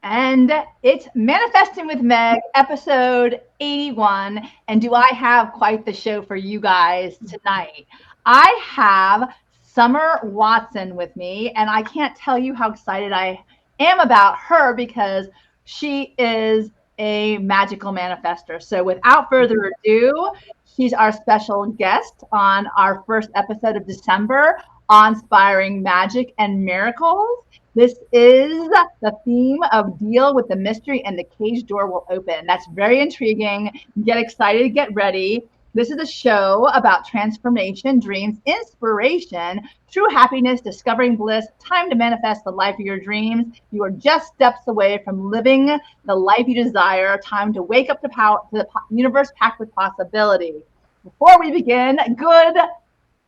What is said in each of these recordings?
And it's Manifesting with Meg, episode 81. And do I have quite the show for you guys tonight? I have Summer Watson with me, and I can't tell you how excited I am about her because she is a magical manifester. So without further ado, she's our special guest on our first episode of December on Inspiring Magic and Miracles. This is the theme of Deal with the Mystery and the Cage Door Will Open. That's very intriguing. Get excited, get ready. This is a show about transformation, dreams, inspiration, true happiness, discovering bliss, time to manifest the life of your dreams. You are just steps away from living the life you desire. Time to wake up to power, to the universe packed with possibility. Before we begin, good,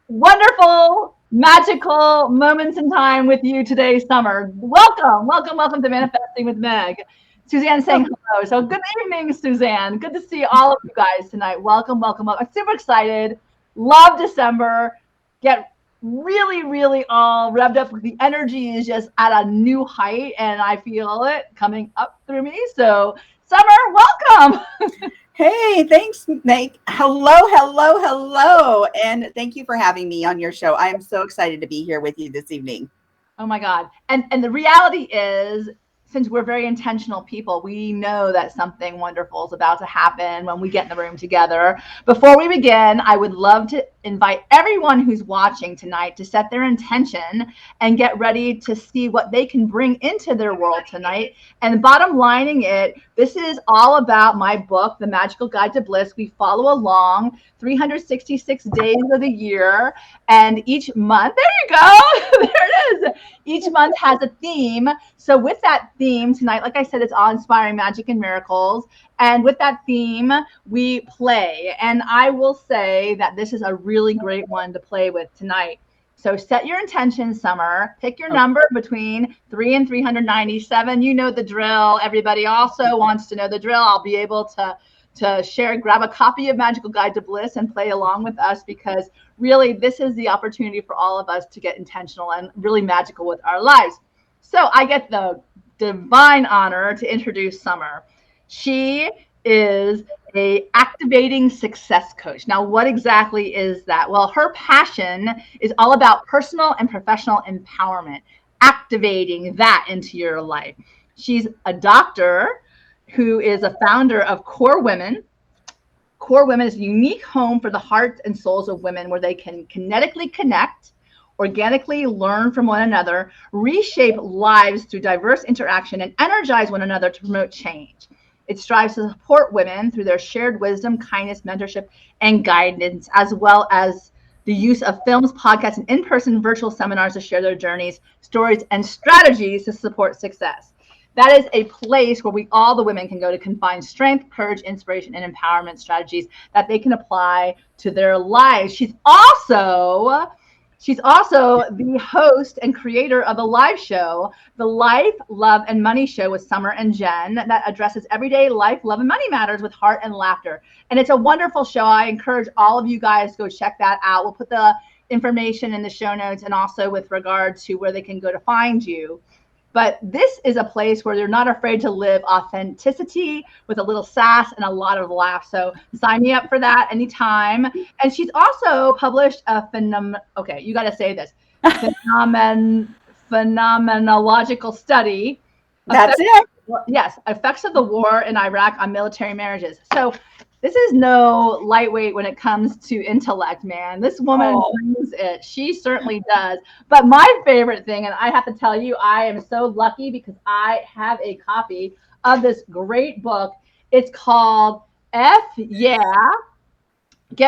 wonderful, magical moments in time with you today, Summer. Welcome to Manifesting with Meg. Suzanne saying hello. So good evening, Suzanne. Good to see all of you guys tonight. Welcome. I'm super excited. Love December. Get really all revved up. The energy is just at a new height, and I feel it coming up through me. So, Summer, welcome. Hey, thanks, Meg. Hello. And thank you for having me on your show. I am so excited to be here with you this evening. Oh my God. And the reality is, since we're very intentional people, we know that something wonderful is about to happen when we get in the room together. Before we begin, I would love to invite everyone who's watching tonight to set their intention and get ready to see what they can bring into their world tonight. And bottom lining it, this is all about my book, The Magical Guide to Bliss. We follow along 366 days of the year, and each month, there you go, there it is. Each month has a theme. So with that theme tonight, like I said, it's all inspiring magic and miracles. And with that theme, we play. And I will say that this is a really great one to play with tonight. So set your intention, Summer. Pick your number between 3 and 397. You know the drill. Everybody also wants to know the drill. I'll be able to share, grab a copy of Magical Guide to Bliss and play along with us, because really this is the opportunity for all of us to get intentional and really magical with our lives. So I get the divine honor to introduce Summer. She is a activating success coach. Now, what exactly is that? Well, her passion is all about personal and professional empowerment, activating that into your life. She's a doctor who is a founder of Core Women. Core Women is a unique home for the hearts and souls of women where they can kinetically connect, organically learn from one another, reshape lives through diverse interaction, and energize one another to promote change. It strives to support women through their shared wisdom, kindness, mentorship, and guidance, as well as the use of films, podcasts, and in-person virtual seminars to share their journeys, stories, and strategies to support success. That is a place where all the women can go to find strength, courage, inspiration, and empowerment strategies that they can apply to their lives. She's also the host and creator of a live show, the Life, Love, and Money Show with Summer and Jen, that addresses everyday life, love, and money matters with heart and laughter. And it's a wonderful show. I encourage all of you guys to go check that out. We'll put the information in the show notes, and also with regard to where they can go to find you. But this is a place where they're not afraid to live authenticity with a little sass and a lot of laughs. So sign me up for that anytime. And she's also published a you got to say this, phenomenological study. That's it. Yes, effects of the war in Iraq on military marriages. So this is no lightweight when it comes to intellect, man. This woman brings it. She certainly does. But my favorite thing, and I have to tell you, I am so lucky because I have a copy of this great book. It's called Get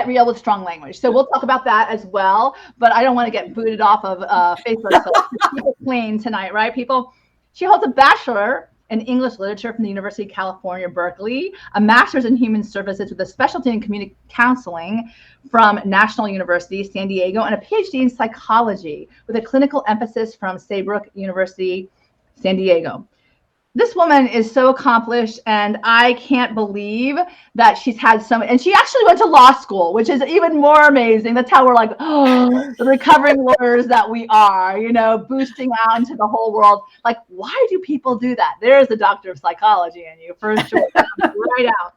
Real with Strong Language. So we'll talk about that as well. But I don't want to get booted off of Facebook. So let's keep it clean tonight, right, people? She holds a bachelor in English literature from the University of California, Berkeley, a master's in human services with a specialty in community counseling from National University, San Diego, and a PhD in psychology with a clinical emphasis from Saybrook University, San Diego. This woman is so accomplished, and I can't believe that she's had so many. And she actually went to law school, which is even more amazing. That's how we're like, oh, the recovering lawyers that we are, boosting out into the whole world. Like, why do people do that? There's the doctor of psychology in you, for sure. Right out.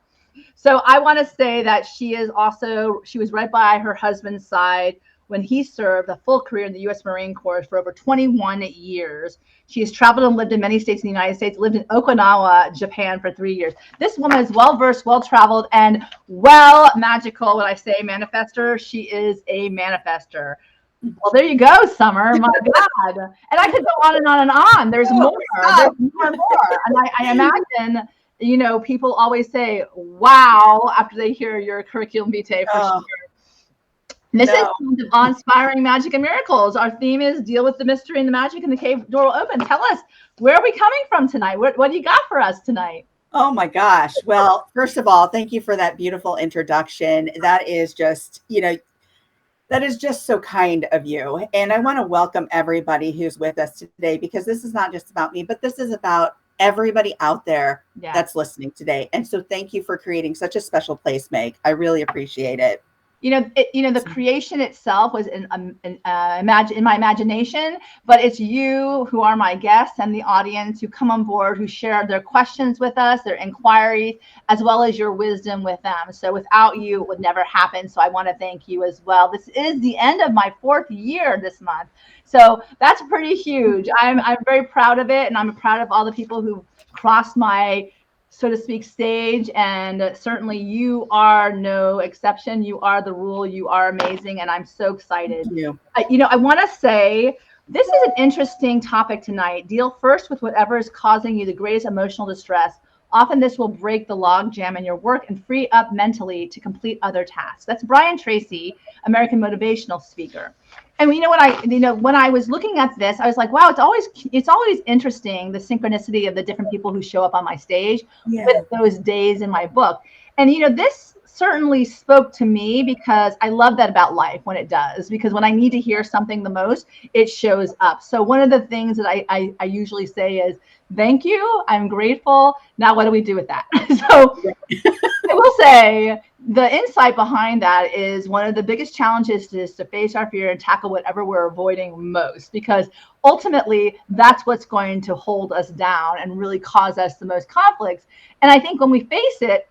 So I want to say that she was right by her husband's side when he served a full career in the U.S. Marine Corps for over 21 years. She has traveled and lived in many states in the United States, lived in Okinawa, Japan for 3 years. This woman is well-versed, well-traveled, and magical. When I say manifester, she is a manifester. Well, there you go, Summer. My God. And I could go on and on and on. There's more. There's more and more. And I imagine, people always say, wow, after they hear your curriculum vitae for sure. This is Awe-Inspiring Magic and Miracles. Our theme is deal with the mystery and the magic, and the cave door will open. Tell us, where are we coming from tonight? What do you got for us tonight? Oh my gosh. Well, first of all, thank you for that beautiful introduction. That is just, that is just so kind of you. And I want to welcome everybody who's with us today, because this is not just about me, but this is about everybody out there that's listening today. And so thank you for creating such a special place, Meg. I really appreciate it. The creation itself was in my imagination, but it's you who are my guests and the audience who come on board, who share their questions with us, their inquiries, as well as your wisdom with them. So without you, it would never happen. So I want to thank you as well. This is the end of my 4th year this month. So that's pretty huge. I'm very proud of it. And I'm proud of all the people who crossed my, so to speak, stage, and certainly you are no exception. You are the rule. You are amazing, and I'm so excited. I want to say this is an interesting topic tonight. Deal first with whatever is causing you the greatest emotional distress. Often this will break the log jam in your work and free up mentally to complete other tasks. That's Brian Tracy, American motivational speaker. And when I was looking at this, I was like, wow, it's always interesting, the synchronicity of the different people who show up on my stage with those days in my book. And this certainly spoke to me, because I love that about life when it does, because when I need to hear something the most, it shows up. So one of the things that I usually say is, thank you, I'm grateful. Now what do we do with that? So I will say the insight behind that is one of the biggest challenges is to face our fear and tackle whatever we're avoiding most, because ultimately that's what's going to hold us down and really cause us the most conflicts. And I think when we face it,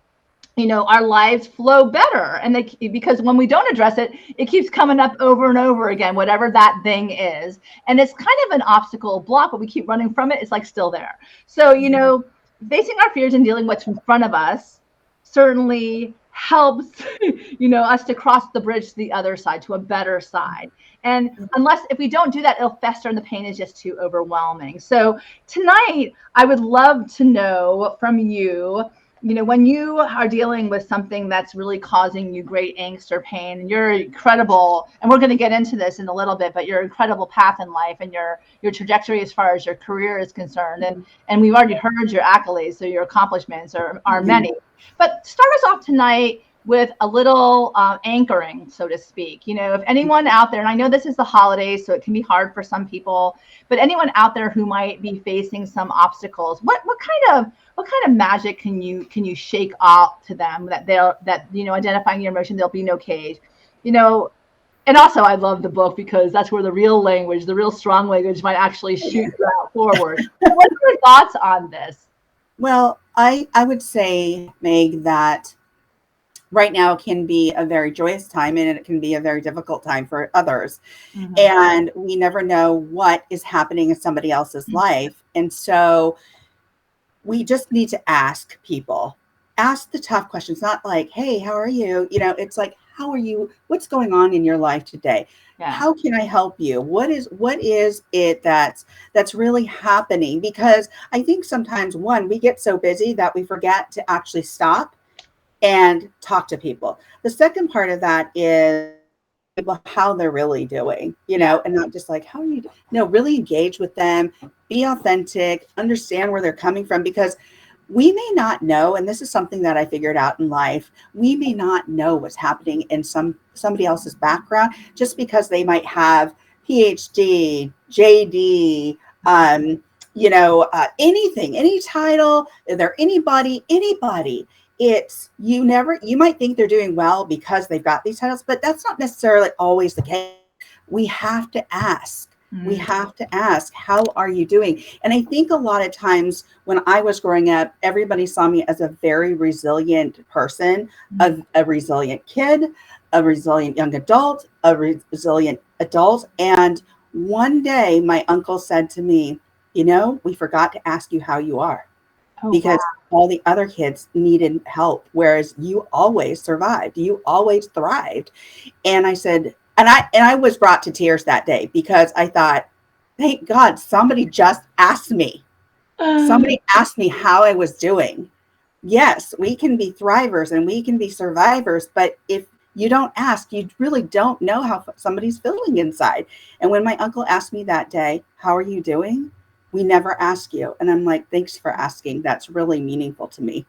our lives flow better. And because when we don't address it, it keeps coming up over and over again, whatever that thing is. And it's kind of an obstacle block, but we keep running from it. It's like still there. So, facing our fears and dealing what's in front of us certainly helps, us to cross the bridge to the other side, to a better side. And if we don't do that, it'll fester and the pain is just too overwhelming. So tonight, I would love to know from you, when you are dealing with something that's really causing you great angst or pain, and you're incredible, and we're going to get into this in a little bit, but your incredible path in life and your trajectory as far as your career is concerned. And we've already heard your accolades, so your accomplishments are many. But start us off tonight with a little anchoring, so to speak. If anyone out there, and I know this is the holidays, so it can be hard for some people, but anyone out there who might be facing some obstacles, what kind of magic can you shake off to them that identifying your emotion, there'll be no cage, and also I love the book, because that's where the real language, the real strong language might actually shoot you out forward. What are your thoughts on this? Well, I would say, Meg, that right now can be a very joyous time, and it can be a very difficult time for others. Mm-hmm. And we never know what is happening in somebody else's life. And so we just need to ask the tough questions, not like, hey, how are you? It's like, how are you? What's going on in your life today? Yeah. How can I help you? What is it that's really happening? Because I think sometimes, we get so busy that we forget to actually stop and talk to people. The second part of that is how they're really doing, and not just like, how are you? Really engage with them, be authentic, understand where they're coming from, because we may not know, and this is something that I figured out in life, we may not know what's happening in somebody else's background just because they might have PhD, JD, anything, any title, they're anybody. You might think they're doing well because they've got these titles, but that's not necessarily always the case. We have to ask. We have to ask, how are you doing? And I think a lot of times when I was growing up, everybody saw me as a very resilient person, a resilient kid, a resilient young adult, a resilient adult. And one day my uncle said to me, we forgot to ask you how you are, because all the other kids needed help, whereas you always survived, you always thrived. And I said, and I was brought to tears that day, because I thought, thank God somebody just asked me. Somebody asked me how I was doing. Yes, we can be thrivers and we can be survivors, but if you don't ask, you really don't know how somebody's feeling inside. And when my uncle asked me that day, how are you doing? We never ask you. And I'm like, thanks for asking. That's really meaningful to me.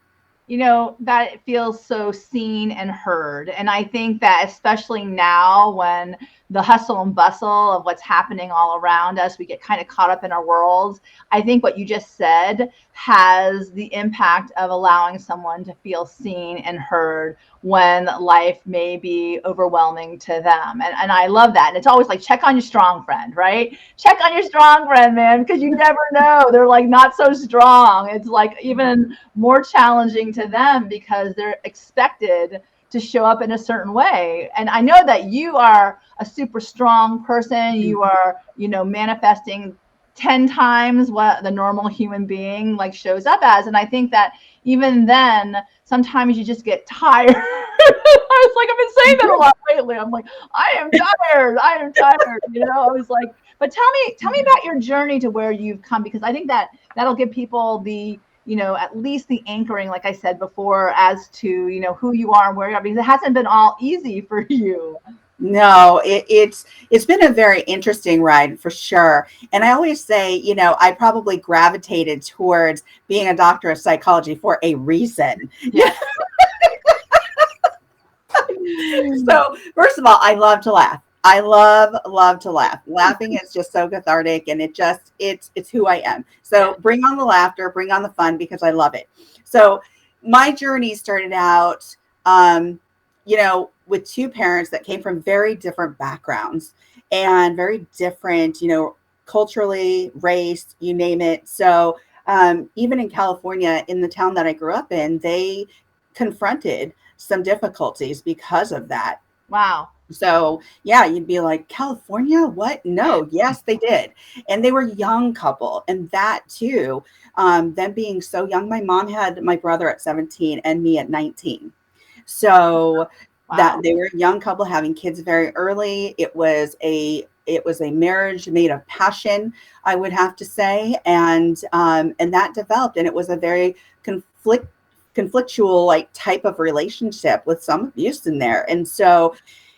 That it feels so seen and heard. And I think that especially now, when the hustle and bustle of what's happening all around us, we get kind of caught up in our worlds. I think what you just said has the impact of allowing someone to feel seen and heard when life may be overwhelming to them. And I love that. And it's always like, check on your strong friend, right? Check on your strong friend, man, because you never know. They're like not so strong. It's like even more challenging to them because they're expected to show up in a certain way. And I know that you are a super strong person. You are, manifesting 10 times what the normal human being like shows up as. And I think that even then, sometimes you just get tired. It's like, I've been saying that a lot lately. I'm like, I am tired. I was like, but tell me about your journey to where you've come, because I think that that'll give people the, at least the anchoring, like I said before, as to, who you are and where you are, because it hasn't been all easy for you. No, it's been a very interesting ride for sure. And I always say, I probably gravitated towards being a doctor of psychology for a reason. Yeah. So first of all, I love to laugh. I love to laugh. Laughing is just so cathartic, and it's who I am. So bring on the laughter, bring on the fun, because I love it. So my journey started out, with two parents that came from very different backgrounds and very different, culturally, race, you name it. So even in California, in the town that I grew up in, they confronted some difficulties because of that. Wow. So yeah, you'd be like, California, what? No, yes, they did. And they were a young couple. And that too, them being so young, my mom had my brother at 17 and me at 19. So that they were a young couple having kids very early. It was a marriage made of passion, I would have to say. And that developed, and it was a very conflictual like type of relationship with some abuse in there. And so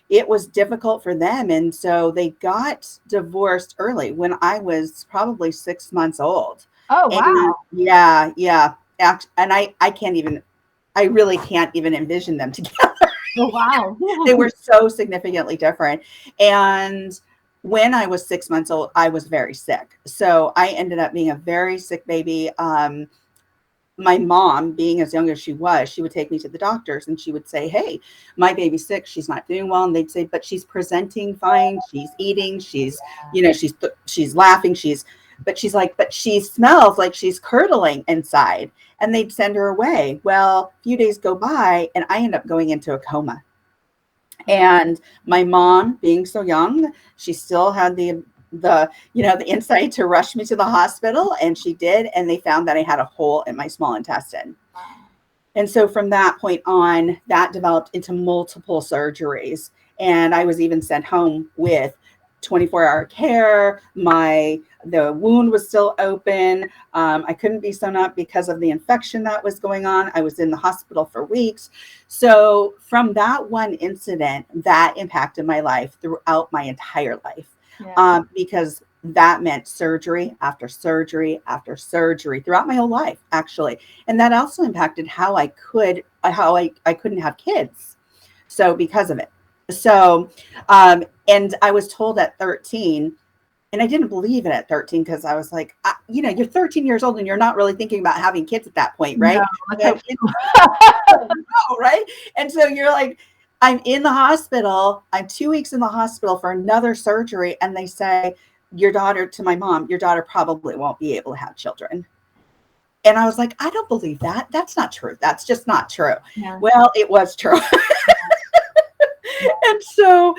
it was difficult for them. And so they got divorced early when I was probably 6 months old. Oh, wow. And yeah. And I really can't even envision them together. Oh, wow. They were so significantly different. And when I was 6 months old, I was very sick. So I ended up being a very sick baby. My mom, being as young as she was, she would take me to the doctors and she would say, hey, my baby's sick. She's not doing well. And they'd say, but she's presenting fine. She's eating. She's, she's laughing. But she smells like she's curdling inside. And they'd send her away. Well, a few days go by and I end up going into a coma. And my mom, being so young, she still had the insight to rush me to the hospital, and she did. And they found that I had a hole in my small intestine. And so from that point on, that developed into multiple surgeries. And I was even sent home with 24-hour care. The wound was still open. I couldn't be sewn up because of the infection that was going on. I was in the hospital for weeks. So from that one incident, that impacted my life throughout my entire life. Yeah. Because that meant surgery after surgery after surgery throughout my whole life, actually. And that also impacted how I couldn't have kids. So because of it. So, and I was told at 13, And I didn't believe it at 13 because I was like, you're 13 years old and you're not really thinking about having kids at that point, right? No, Right? And so you're like, I'm in the hospital. I'm 2 weeks in the hospital for another surgery. And they say, to my mom, your daughter probably won't be able to have children. And I was like, I don't believe that. That's not true. That's just not true. Yeah. Well, it was true. And so,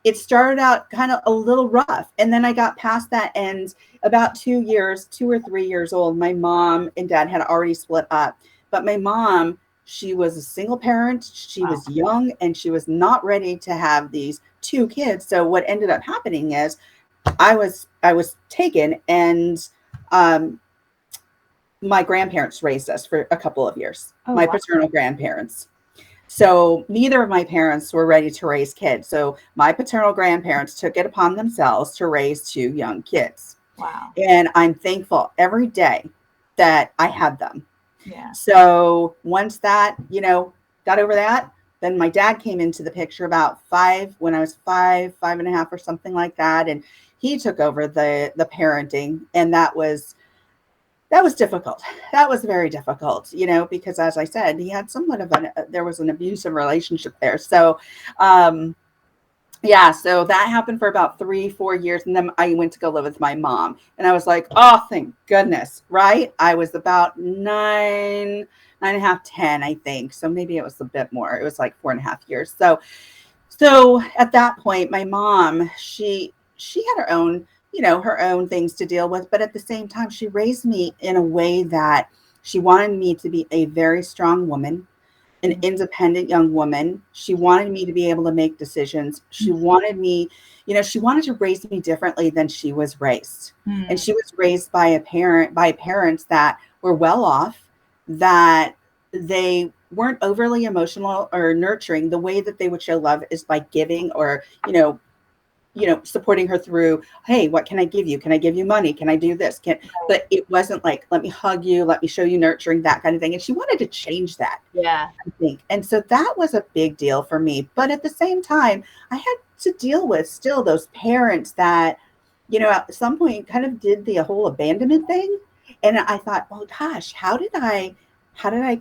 it started out kind of a little rough. And then I got past that. And about 2 or 3 years old, my mom and dad had already split up. But my mom, she was a single parent. She was young and she was not ready to have these 2 kids. So what ended up happening is I was taken, and my grandparents raised us for a couple of years, my paternal grandparents. So neither of my parents were ready to raise kids. So my paternal grandparents took it upon themselves to raise 2 young kids. Wow. And I'm thankful every day that I had them. Yeah. So once that, got over that, then my dad came into the picture about when I was 5.5 or something like that. And he took over the parenting. And that was difficult. That was very difficult, because as I said, he had there was an abusive relationship there. So, so that happened for about 3-4 years. And then I went to go live with my mom, and I was like, oh, thank goodness. Right. I was about 9.5, 10, I think. So maybe it was a bit more. It was like 4.5 years. So at that point, my mom, she had her own things to deal with. But at the same time, she raised me in a way that she wanted me to be a very strong woman, an independent young woman. She wanted me to be able to make decisions. She wanted me, she wanted to raise me differently than she was raised. And she was raised by parents that were well off, that they weren't overly emotional or nurturing. The way that they would show love is by giving, or, supporting her through, hey, what can I give you? Can I give you money? Can I do this? But it wasn't like, let me hug you, let me show you nurturing, that kind of thing. And she wanted to change that. Yeah. I think. And so that was a big deal for me. But at the same time, I had to deal with still those parents that, at some point kind of did the whole abandonment thing. And I thought, well, gosh, how did I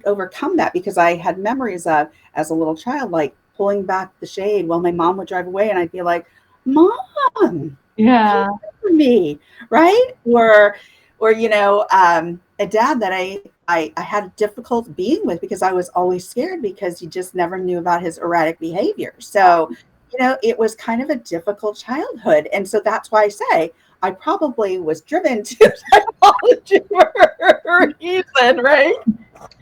overcome that? Because I had memories of, as a little child, like pulling back the shade while my mom would drive away, and I'd be like, Mom, yeah, come for me, right? Or a dad that I had difficult being with because I was always scared, because you just never knew about his erratic behavior. So, it was kind of a difficult childhood. And so that's why I say I probably was driven to psychology for a reason, right?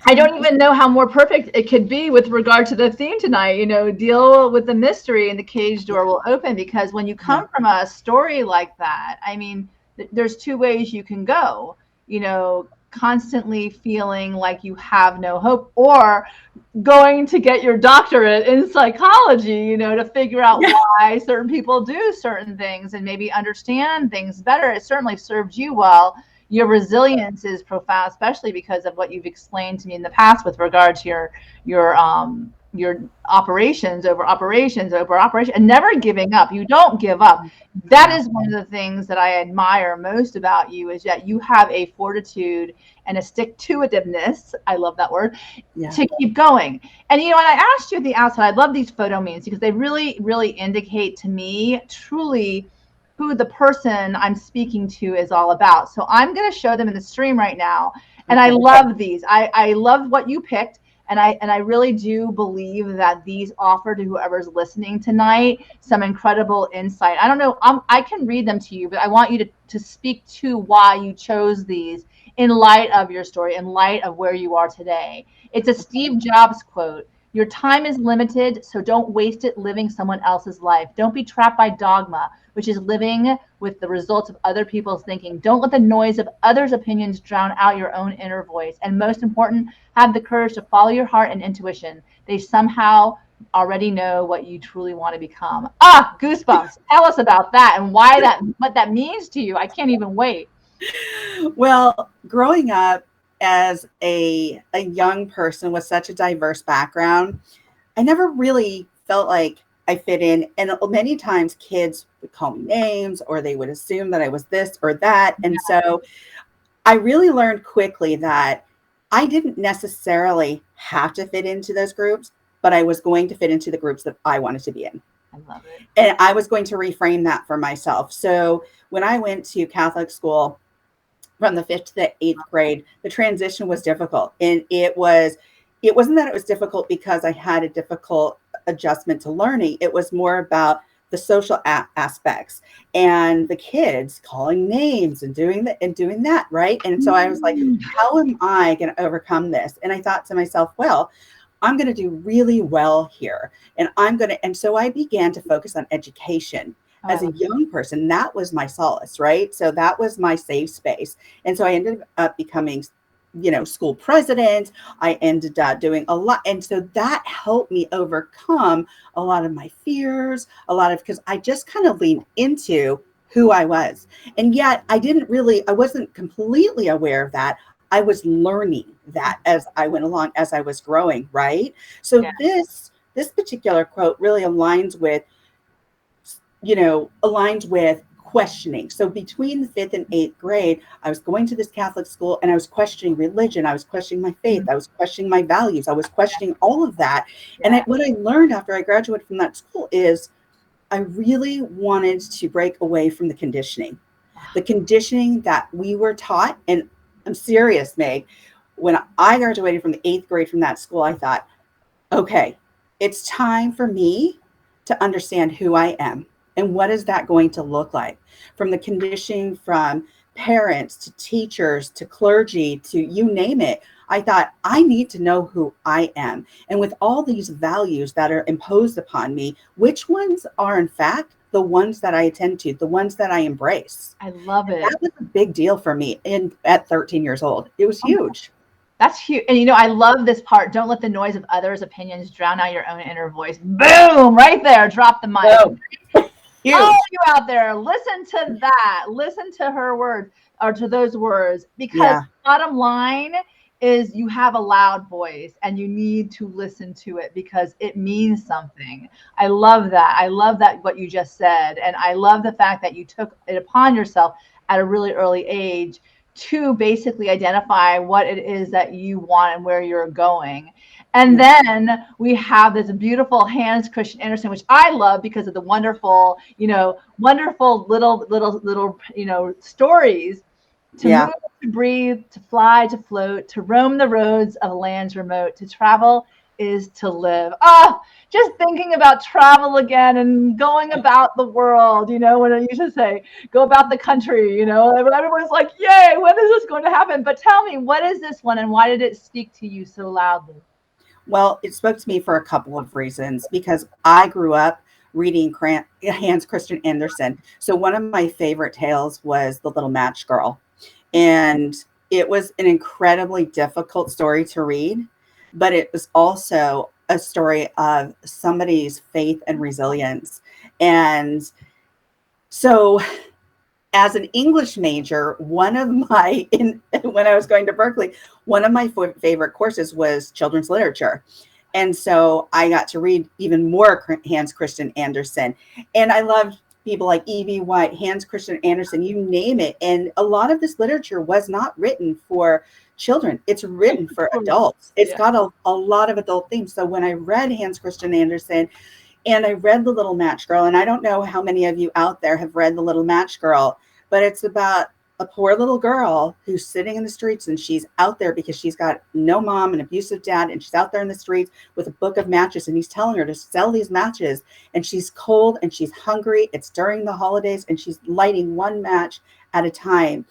I don't even know how more perfect it could be with regard to the theme tonight. Deal with the mystery and the cage door will open, because when you come from a story like that, I mean, there's 2 ways you can go, constantly feeling like you have no hope, or going to get your doctorate in psychology, to figure out why certain people do certain things and maybe understand things better. It certainly served you well. Your resilience is profound, especially because of what you've explained to me in the past with regard to your operations over operations over operation, and never giving up. You don't give up. That is one of the things that I admire most about you, is that you have a fortitude and a stick-to-itiveness, I love that word, to keep going. And and I asked you at the outset, I love these photo memes because they really, really indicate to me truly who the person I'm speaking to is all about. So I'm going to show them in the stream right now. And I love these. I love what you picked. And I really do believe that these offer to whoever's listening tonight some incredible insight. I don't know, I can read them to you, but I want you to speak to why you chose these in light of your story, in light of where you are today. It's a Steve Jobs quote. Your time is limited, so don't waste it living someone else's life. Don't be trapped by dogma, which is living with the results of other people's thinking. Don't let the noise of others' opinions drown out your own inner voice. And most important, have the courage to follow your heart and intuition. They somehow already know what you truly want to become. Goosebumps. Tell us about that and what that means to you. I can't even wait. Well, growing up as a young person with such a diverse background, I never really felt like I fit in. And many times kids would call me names, or they would assume that I was this or that. And so I really learned quickly that I didn't necessarily have to fit into those groups, but I was going to fit into the groups that I wanted to be in. I love it. And I was going to reframe that for myself. So when I went to Catholic school from the 5th to the 8th grade, the transition was difficult. And it wasn't that it was difficult because I had a difficult adjustment to learning. It was more about the social aspects and the kids calling names and doing that, right? And so I was like, how am I going to overcome this? And I thought to myself, well, I'm going to do really well here. And so I began to focus on education. As a young person, that was my solace, right? So that was my safe space. And so I ended up becoming, school president. I ended up doing a lot. And so that helped me overcome a lot of my fears, because I just kind of leaned into who I was. And yet I wasn't completely aware of that. I was learning that as I went along, as I was growing, right? So this particular quote really aligns with questioning. So between the 5th and 8th grade, I was going to this Catholic school and I was questioning religion. I was questioning my faith. I was questioning my values. I was questioning all of that. And what I learned after I graduated from that school is I really wanted to break away from the conditioning that we were taught. And I'm serious, Meg. When I graduated from the 8th grade from that school, I thought, okay, it's time for me to understand who I am. And what is that going to look like? From the conditioning from parents to teachers to clergy to you name it. I thought, I need to know who I am. And with all these values that are imposed upon me, which ones are in fact the ones that I attend to, the ones that I embrace? I love it. That was a big deal for me at 13 years old. It was huge. That's huge. And I love this part. Don't let the noise of others' opinions drown out your own inner voice. Boom! Right there. Drop the mic. Huge. All you out there, listen to that. Listen to her words, or to those words, because bottom line is you have a loud voice and you need to listen to it because it means something. I love that. I love that what you just said. And I love the fact that you took it upon yourself at a really early age to basically identify what it is that you want and where you're going. And then we have this beautiful Hans Christian Andersen, which I love because of the wonderful, wonderful little, stories to move, to breathe, to fly, to float, to roam the roads of lands remote, to travel is to live. Oh, just thinking about travel again and going about the world, when I used to say, go about the country, everyone's like, yay, when is this going to happen? But tell me, what is this one and why did it speak to you so loudly? Well, it spoke to me for a couple of reasons, because I grew up reading Hans Christian Andersen. So one of my favorite tales was The Little Match Girl. And it was an incredibly difficult story to read, but it was also a story of somebody's faith and resilience. And so as an English major, when I was going to Berkeley, one of my favorite courses was children's literature. And so I got to read even more Hans Christian Andersen. And I loved people like E.B. White, Hans Christian Andersen, you name it. And a lot of this literature was not written for children. It's written for adults. It's got a lot of adult themes. So when I read Hans Christian Andersen and I read The Little Match Girl, and I don't know how many of you out there have read The Little Match Girl, but it's about a poor little girl who's sitting in the streets, and she's out there because she's got no mom, an abusive dad, and she's out there in the streets with a book of matches, and he's telling her to sell these matches, and she's cold and she's hungry. It's during the holidays, and she's lighting one match at a time.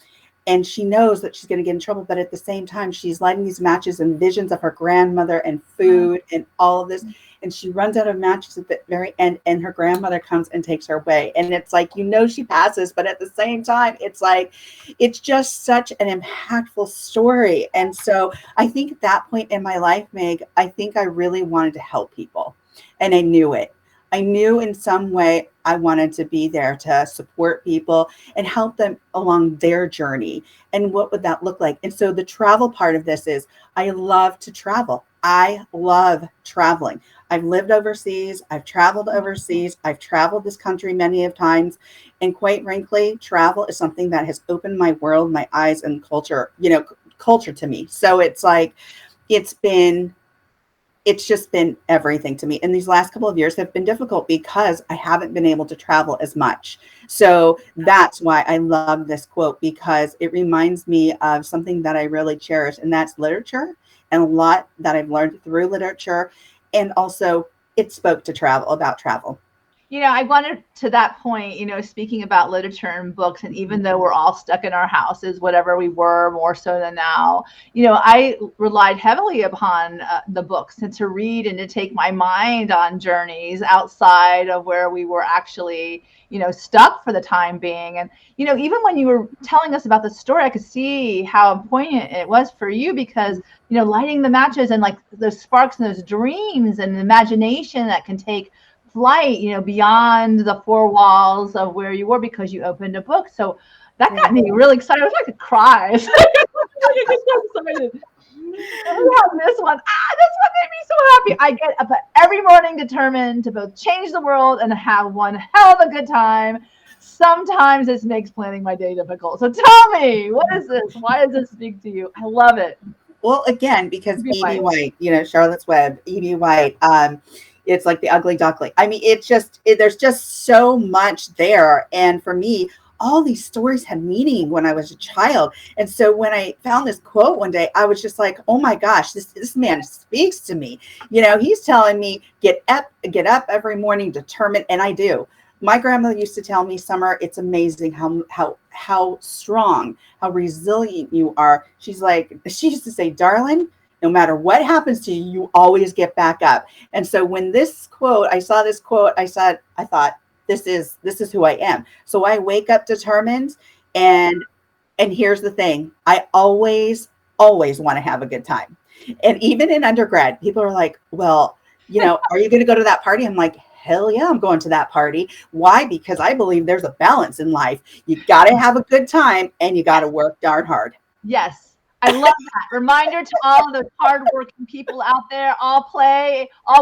And she knows that she's going to get in trouble, but at the same time, she's lighting these matches and visions of her grandmother and food and all of this. And she runs out of matches at the very end, and her grandmother comes and takes her away. And it's like, she passes, but at the same time, it's like, it's just such an impactful story. And so I think at that point in my life, Meg, I think I really wanted to help people, and I knew it. I knew in some way I wanted to be there to support people and help them along their journey. And what would that look like? And so the travel part of this is I love to travel. I love traveling. I've lived overseas. I've traveled overseas. I've traveled this country many of times. And quite frankly, travel is something that has opened my world, my eyes, and culture, culture to me. So it's like, it's been it's just been everything to me. And these last couple of years have been difficult because I haven't been able to travel as much. So that's why I love this quote, because it reminds me of something that I really cherish, and that's literature, and a lot that I've learned through literature. And also it spoke to travel, about travel. I wanted to that point, speaking about literature and books, and even though we're all stuck in our houses, whatever we were more so than now, I relied heavily upon the books and to read and to take my mind on journeys outside of where we were actually, stuck for the time being. And, even when you were telling us about the story, I could see how poignant it was for you because, lighting the matches and like those sparks and those dreams and imagination that can take flight, beyond the four walls of where you were because you opened a book. So that got me really excited. I was like to cry. I get so excited. And we have this one. This one made me so happy. I get up every morning determined to both change the world and have one hell of a good time. Sometimes this makes planning my day difficult. So tell me, what is this? Why does this speak to you? I love it. Well, again, because E.B. White, Charlotte's Web, E.B. White, it's like the ugly duckling. I mean, there's just so much there. And for me, all these stories had meaning when I was a child. And so when I found this quote one day, I was just like, oh my gosh, this man speaks to me. He's telling me, get up every morning, determined. And I do. My grandmother used to tell me, Summer, it's amazing how strong, how resilient you are. She used to say, darling, no matter what happens to you, you always get back up. And so when I saw this quote, I thought, this is who I am. So I wake up determined. And here's the thing, I always want to have a good time. And even in undergrad, people are like, well, are you going to go to that party? I'm like, hell yeah, I'm going to that party. Why? Because I believe there's a balance in life. You got to have a good time and you got to work darn hard. Yes. I love that. Reminder to all of those hardworking people out there, all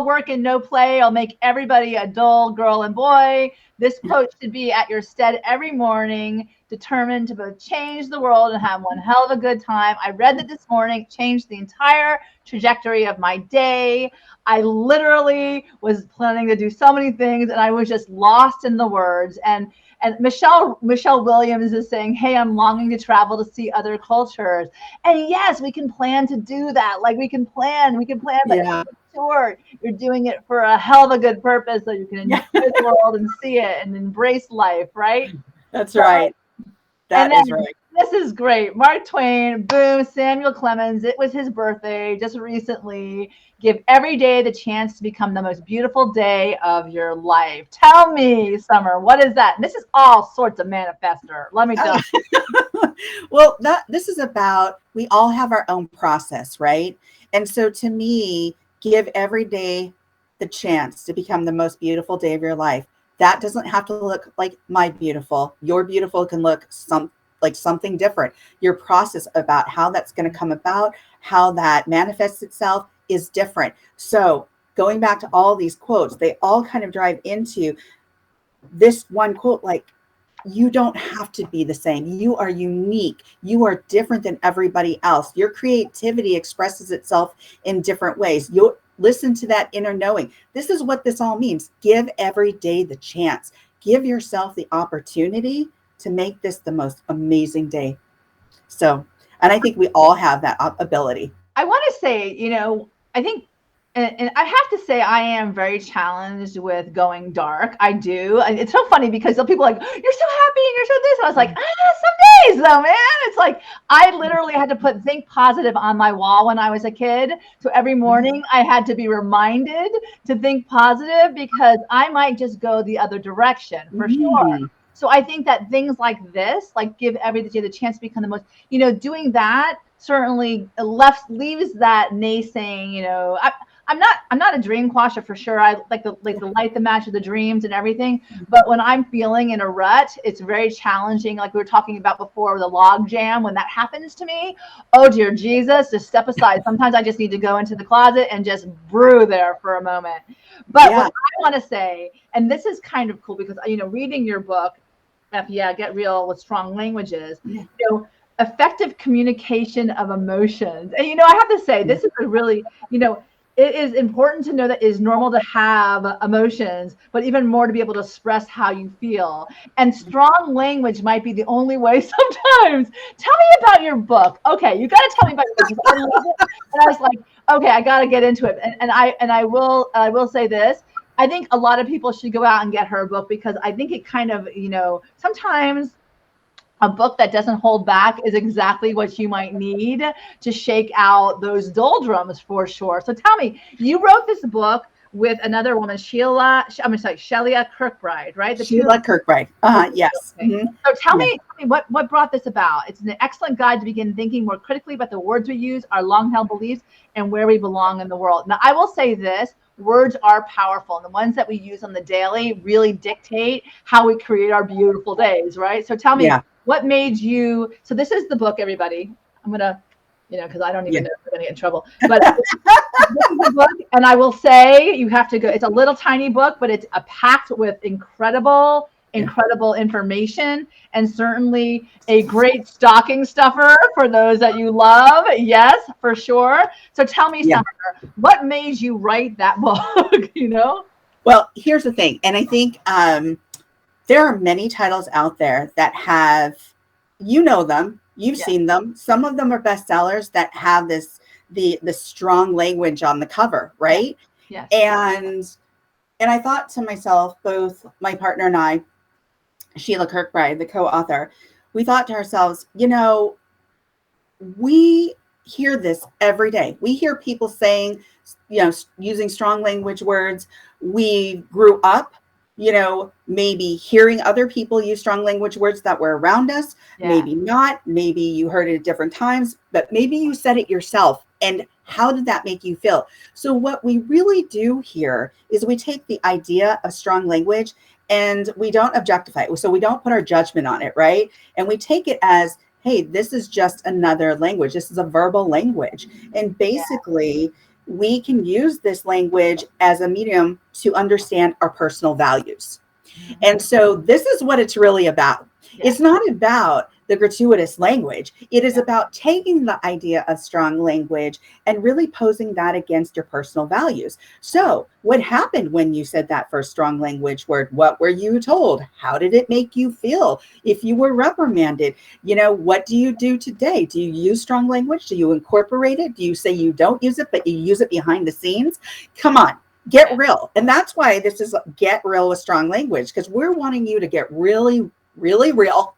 work and no play. I'll make everybody a dull girl and boy. This quote should be at your stead every morning, determined to both change the world and have one hell of a good time. I read that this morning, changed the entire trajectory of my day. I literally was planning to do so many things and I was just lost in the words. And Michelle Williams is saying, hey, I'm longing to travel to see other cultures. And yes, we can plan to do that. Like we can plan, but yeah. Sure, you're doing it for a hell of a good purpose so you can enjoy the world and see it and embrace life, right? That's right. That is right. This is great. Mark Twain, boom, Samuel Clemens. It was his birthday just recently. Give every day the chance to become the most beautiful day of your life. Tell me, Summer, what is that? This is all sorts of manifester. Let me tell you. Well, this is about, we all have our own process, right? And so to me, give every day the chance to become the most beautiful day of your life. That doesn't have to look like my beautiful. Your beautiful can look like something different. Your process about how that's going to come about, how that manifests itself is different. So going back to all these quotes, they all kind of drive into this one quote, like, you don't have to be the same. You are unique. You are different than everybody else. Your creativity expresses itself in different ways. You'll listen to that inner knowing. This is what this all means. Give every day the chance. Give yourself the opportunity to make this the most amazing day. So, and I think we all have that ability. I want to say, I think, and I have to say, I am very challenged with going dark. I do. And it's so funny because some people are like, you're so happy and you're so this. And I was like, some days though, man. It's like, I literally had to put think positive on my wall when I was a kid. So every morning I had to be reminded to think positive because I might just go the other direction for sure. So I think that things like this, like give every day the chance to become the most, doing that certainly leaves that naysaying, I'm not a dream quasher for sure. I like the light the match of the dreams and everything. But when I'm feeling in a rut, it's very challenging. Like we were talking about before, the log jam. When that happens to me, oh dear Jesus, just step aside. Sometimes I just need to go into the closet and just brew there for a moment. But what I want to say, and this is kind of cool because reading your book, Get Real with Strong Languages, effective communication of emotions. And I have to say, this is a really, it is important to know that it is normal to have emotions, but even more to be able to express how you feel. And strong language might be the only way sometimes. Tell me about your book. Okay, you got to tell me about your book. I love it. And I was like, okay, I got to get into it. And I will say this. I think a lot of people should go out and get her book because I think it kind of, sometimes a book that doesn't hold back is exactly what you might need to shake out those doldrums for sure. So tell me, you wrote this book with another woman, Shelia Kirkbride, right? Shelia Kirkbride. Yes. Okay. Mm-hmm. So tell me what brought this about. It's an excellent guide to begin thinking more critically about the words we use, our long-held beliefs, and where we belong in the world. Now, I will say this. Words are powerful, and the ones that we use on the daily really dictate how we create our beautiful days, right? So tell me, what made you, so this is the book, everybody. I'm going to, because I don't even know if I'm going to get in trouble, but this is the book, and I will say you have to go, it's a little tiny book, but it's packed with incredible information, and certainly a great stocking stuffer for those that you love. Yes, for sure. So tell me, Summer, what made you write that book? Well, here's the thing, and I think there are many titles out there that have, them, you've seen them. Some of them are bestsellers that have the strong language on the cover, right? Yes. And I thought to myself, both my partner and I, Shelia Kirkbride, the co-author, we thought to ourselves, we hear this every day. We hear people saying, using strong language words. We grew up, maybe hearing other people use strong language words that were around us, maybe not, maybe you heard it at different times, but maybe you said it yourself. And how did that make you feel? So what we really do here is we take the idea of strong language and we don't objectify it. So we don't put our judgment on it, right? And we take it as, hey, this is just another language. This is a verbal language. And basically, we can use this language as a medium to understand our personal values. And so this is what it's really about. It's not about the gratuitous language. It is about taking the idea of strong language and really posing that against your personal values. So what happened when you said that first strong language word? What were you told? How did it make you feel? If you were reprimanded, what do you do today? Do you use strong language? Do you incorporate it? Do you say you don't use it, but you use it behind the scenes? Come on. Get real. And that's why this is Get Real with Strong Language, because we're wanting you to get really, really real.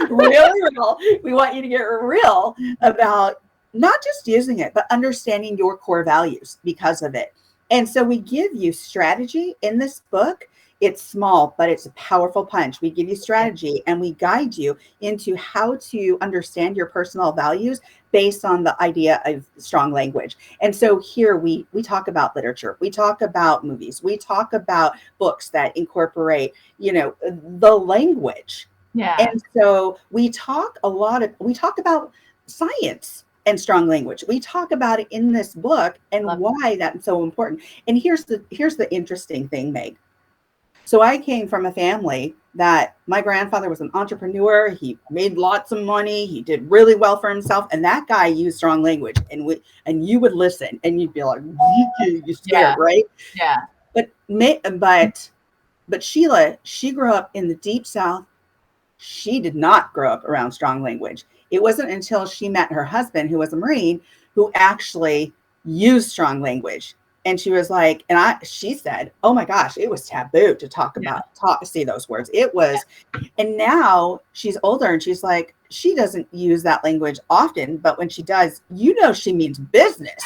Really real. We want you to get real about not just using it, but understanding your core values because of it. And so we give you strategy in this book. It's small, but it's a powerful punch. We give you strategy and we guide you into how to understand your personal values based on the idea of strong language. And so here we talk about literature, we talk about movies, we talk about books that incorporate, the language. And so we talk about science and strong language. We talk about it in this book and why that's so important. And here's the interesting thing, Meg. So I came from a family that my grandfather was an entrepreneur. He made lots of money. He did really well for himself. And that guy used strong language. And you would listen and you'd be like, you're scared, right? Yeah. But Sheila, she grew up in the deep South. She did not grow up around strong language. It wasn't until she met her husband, who was a Marine, who actually used strong language. And she was like, she said, oh my gosh, it was taboo to say those words. It was. And now she's older and she's like, she doesn't use that language often, but when she does, she means business.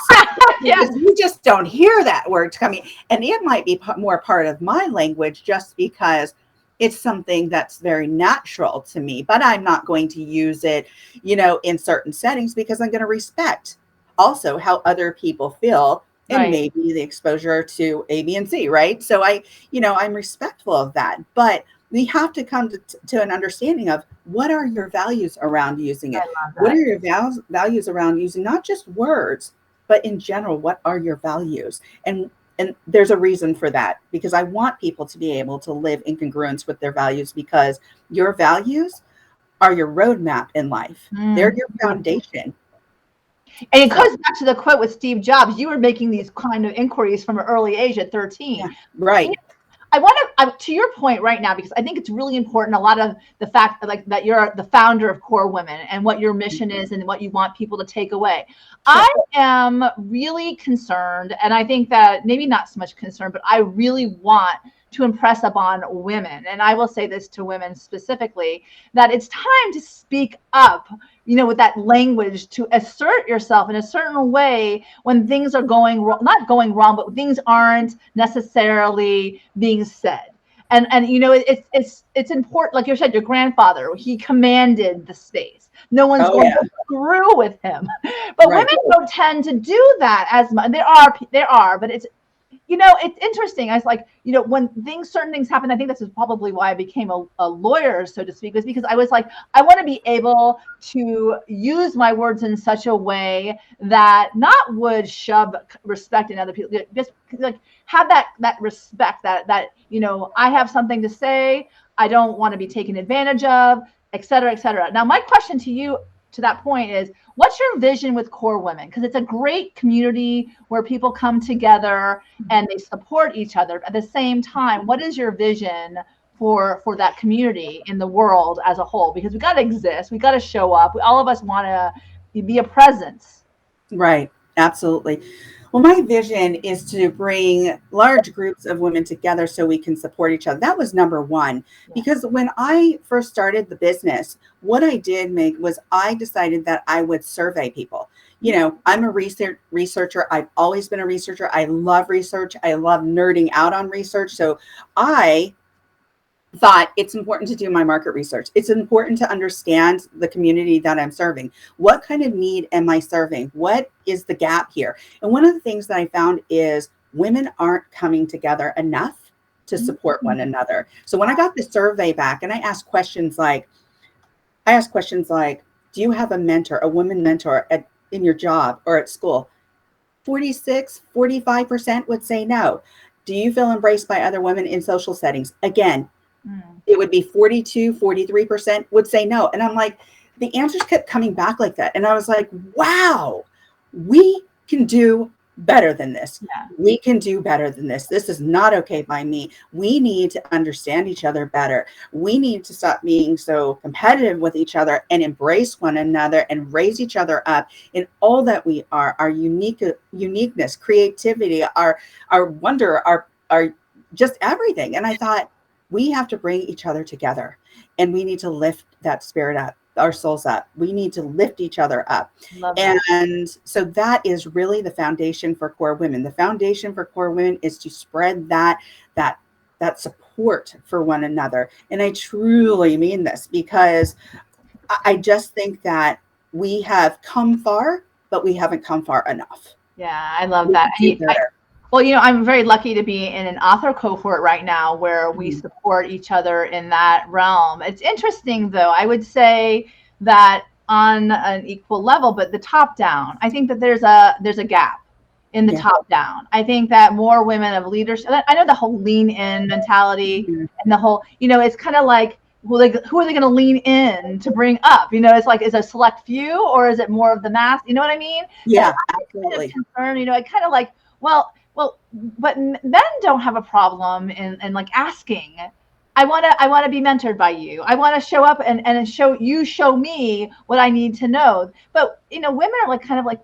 You just don't hear that word coming. And it might be more part of my language just because it's something that's very natural to me, but I'm not going to use it, in certain settings because I'm going to respect also how other people feel, and Right. maybe the exposure to A, B, and C, right? So I'm respectful of that, but we have to come to an understanding of what are your values around using I it? love What are that. your values around using not just words, but in general, what are your values? And there's a reason for that, because I want people to be able to live in congruence with their values, because your values are your roadmap in life. They're your foundation. And it So, goes back to the quote with Steve Jobs. You were making these kind of inquiries from an early age at 13. yeah, right. I want to your point right now, because I think it's really important. A lot of the fact that, like, that you're the founder of Core Women and what your mission is and what you want people to take away. Sure. I am really concerned, and I think that maybe not so much concerned, but I really want to impress upon women, and I will say this to women specifically, that it's time to speak up, with that language, to assert yourself in a certain way when things are not going wrong, but things aren't necessarily being said. And it's important, like you said, your grandfather, he commanded the space. No one's Oh, going yeah. to screw with him. But Right. women don't tend to do that as much. There are, but it's interesting. I was like, when certain things happen, I think this is probably why I became a lawyer, so to speak, was because I was like, I want to be able to use my words in such a way that not would shove respect in other people, just like have that respect that I have something to say. I don't want to be taken advantage of, et cetera, et cetera. Now, my question to you to that point is, what's your vision with Core Women? Because it's a great community where people come together and they support each other. At the same time, what is your vision for that community in the world as a whole? Because we got to exist, we got to show up. All of us want to be a presence. Right. Absolutely. Well, my vision is to bring large groups of women together so we can support each other. That was number one. Yeah. Because when I first started the business, what I did, Meg, was I decided that I would survey people. I'm a researcher. I've always been a researcher. I love research. I love nerding out on research. So I thought it's important to do my market research. It's important to understand the community that I'm serving. What kind of need am I serving? What is the gap here? And one of the things that I found is women aren't coming together enough to support one another. So when I got the survey back and I asked questions like, do you have a mentor, a woman mentor in your job or at school? 45% would say no. Do you feel embraced by other women in social settings? Again, it would be 43% would say no. And I'm like, the answers kept coming back like that. And I was like, wow, we can do better than this. Yeah. We can do better than this. This is not okay by me. We need to understand each other better. We need to stop being so competitive with each other and embrace one another and raise each other up in all that we are, our uniqueness, creativity, our wonder, our just everything. And I thought, we have to bring each other together, and we need to lift that spirit up, our souls up. We need to lift each other up. And so that is really the foundation for Core Women. The foundation for Core Women is to spread that support for one another. And I truly mean this, because I just think that we have come far, but we haven't come far enough. Yeah, I love that. Well, I'm very lucky to be in an author cohort right now where we support each other in that realm. It's interesting, though. I would say that on an equal level, but the top down, I think that there's a gap in the top down. I think that more women of leadership, I know the whole lean in mentality and the whole, it's kind of like, who are they going to lean in to bring up? It's like, is it a select few or is it more of the mass? You know what I mean? Yeah, absolutely. Kind of concerned, I kind of like, well, but men don't have a problem in like asking. I want to be mentored by you. I want to show up and show me what I need to know. But women are like kind of like,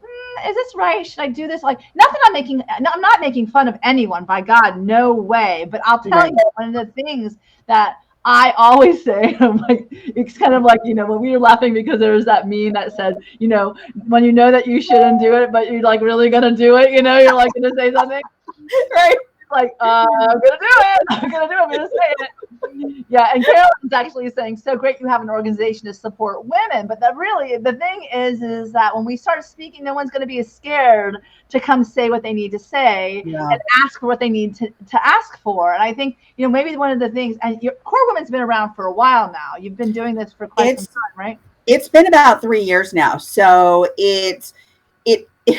is this right? Should I do this? Like, I'm not making fun of anyone. By God, no way. But I'll tell you, one of the things that I always say, I'm like, it's kind of like, when we were laughing because there was that meme that said, when you know that you shouldn't do it, but you're like really gonna do it, you're like gonna say something, right? Like, I'm gonna do it. I'm gonna say it. Yeah, and Carolyn's actually saying, so great you have an organization to support women. But that really, the thing is that when we start speaking, no one's going to be as scared to come say what they need to say and ask for what they need to ask for. And I think, maybe one of the things, and your Core Women's been around for a while now. You've been doing this for quite some time, right? It's been about 3 years now. So it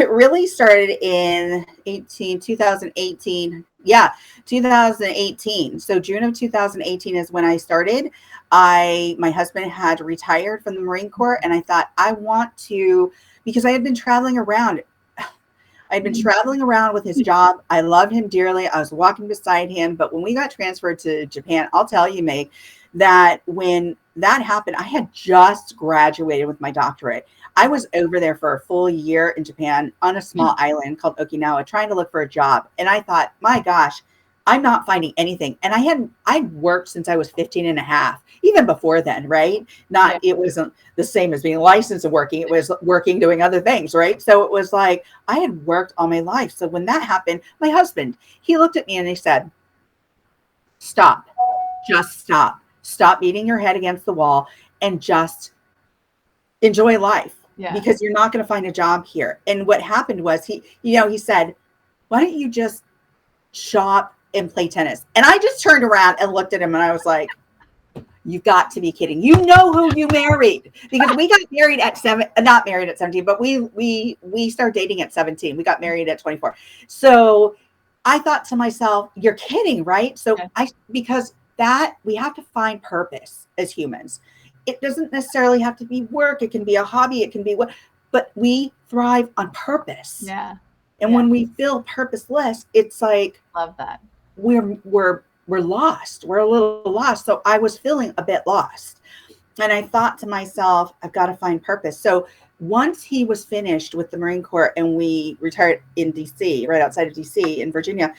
really started in 2018. Yeah, 2018. So June of 2018 is when I started. My husband had retired from the Marine Corps, and I thought I want to, because I had been traveling around. I'd been traveling around with his job. I loved him dearly. I was walking beside him. But when we got transferred to Japan, I'll tell you, Meg, that when that happened, I had just graduated with my doctorate. I was over there for a full year in Japan on a small island called Okinawa, trying to look for a job. And I thought, my gosh, I'm not finding anything. And I'd worked since I was 15 and a half, even before then, right? It wasn't the same as being licensed and working. It was working, doing other things, right? So it was like, I had worked all my life. So when that happened, my husband, he looked at me and he said, stop, just stop beating your head against the wall and just enjoy life. Yeah. Because you're not going to find a job here. And what happened was he said, why don't you just shop and play tennis? And I just turned around and looked at him and I was like, you've got to be kidding. You know who you married, because we got married at not married at 17, but we started dating at 17. We got married at 24. So I thought to myself, you're kidding, right? So because that we have to find purpose as humans. It doesn't necessarily have to be work. It can be a hobby. It can be but we thrive on purpose. Yeah. And when we feel purposeless, it's like, love that. We're lost. We're a little lost. So I was feeling a bit lost. And I thought to myself, I've got to find purpose. So once he was finished with the Marine Corps and we retired in DC, right outside of DC in Virginia,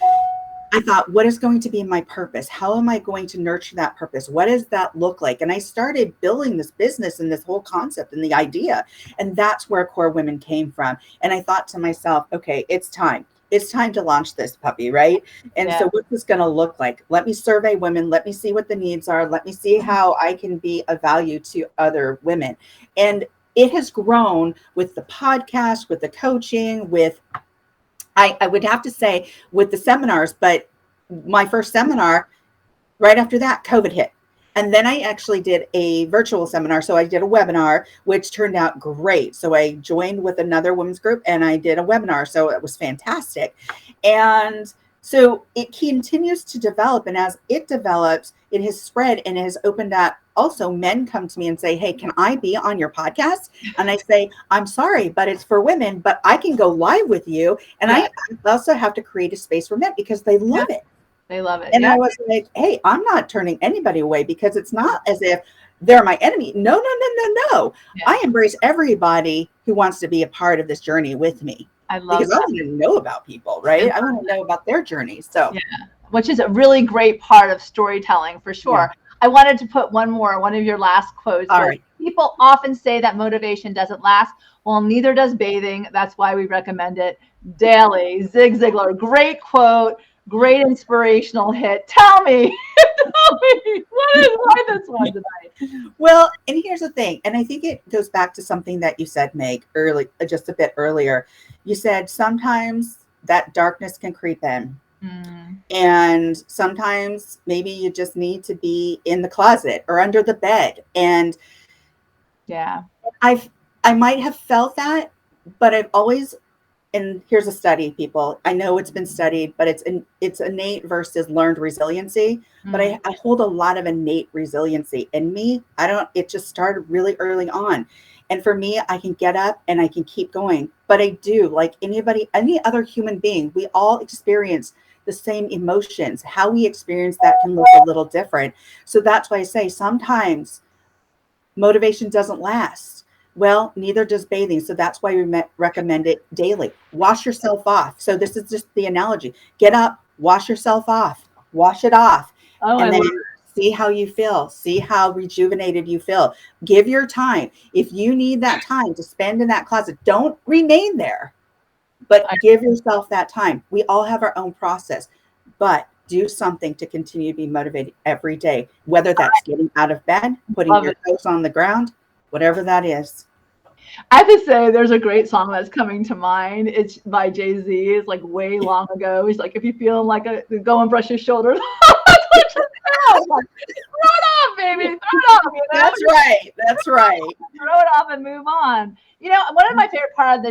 I thought, what is going to be my purpose? How am I going to nurture that purpose? What does that look like? And I started building this business and this whole concept and the idea. And that's where Core Women came from. And I thought to myself, okay, it's time. It's time to launch this puppy, right? And so what's this going to look like? Let me survey women. Let me see what the needs are. Let me see how I can be of value to other women. And it has grown with the podcast, with the coaching, with I would have to say with the seminars, but my first seminar, right after that, COVID hit. And then I actually did a virtual seminar. So I did a webinar, which turned out great. So I joined with another women's group and I did a webinar. So it was fantastic. And so it continues to develop. And as it develops, it has spread and it has opened up. Also, men come to me and say, hey, can I be on your podcast? And I say, I'm sorry, but it's for women, but I can go live with you. And I also have to create a space for men because they love it. They love it. And I was like, hey, I'm not turning anybody away because it's not as if they're my enemy. No. Yeah. I embrace everybody who wants to be a part of this journey with me. I love because I want to know about people, right? I want to know about their journey. So which is a really great part of storytelling for sure. Yeah. I wanted to put one of your last quotes. All right. People often say that motivation doesn't last. Well, neither does bathing. That's why we recommend it daily. Zig Ziglar, great quote, great inspirational hit. Tell me why this one tonight? Well, and here's the thing, and I think it goes back to something that you said, Meg, just a bit earlier. You said sometimes that darkness can creep in. And sometimes maybe you just need to be in the closet or under the bed. And I might have felt that, but I've always, and here's a study, people. I know it's been studied, but it's innate versus learned resiliency. But I hold a lot of innate resiliency in me. It just started really early on. And for me, I can get up and I can keep going. But I do, like any other human being, we all experience the same emotions. How we experience that can look a little different. So that's why I say sometimes motivation doesn't last. Well, neither does bathing. So that's why we recommend it daily. Wash yourself off. So this is just the analogy. Get up, wash yourself off, wash it off. And then see how you feel. See how rejuvenated you feel. Give your time. If you need that time to spend in that closet, don't remain there. But give yourself that time. We all have our own process, but do something to continue to be motivated every day, whether that's getting out of bed, putting Love your it. toes on the ground, whatever that is. I have to say, there's a great song that's coming to mind. It's by Jay-Z. It's like way long ago. He's like, if you feel like go and brush your shoulders. That's what you feel. Like, throw it off, baby. Throw it off, you know? That's right. That's right. Throw it off and move on. You know, one of my favorite part of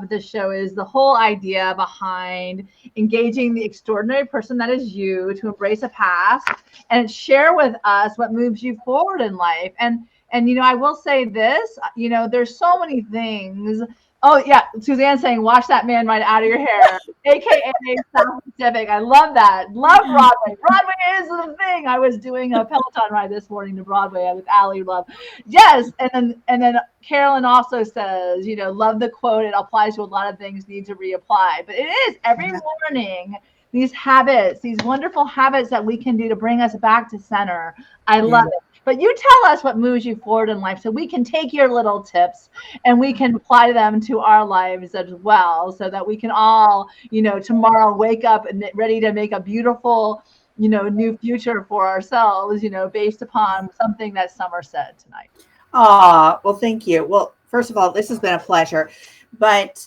this show is the whole idea behind engaging the extraordinary person that is you to embrace a past and share with us what moves you forward in life. And you know, I will say this, you know, there's so many things. Oh yeah, Suzanne saying, wash that man right out of your hair, aka South Pacific. I love that. Love Broadway. Broadway is the thing. I was doing a Peloton ride this morning to Broadway with Allie Love. Yes, and then Carolyn also says, you know, love the quote. It applies to a lot of things, need to reapply. But it is every morning, these habits, these wonderful habits that we can do to bring us back to center. I love it. But you tell us what moves you forward in life so we can take your little tips and we can apply them to our lives as well, so that we can all, you know, tomorrow wake up and ready to make a beautiful, you know, new future for ourselves, you know, based upon something that Summer said tonight. Well, thank you. Well, first of all, this has been a pleasure. But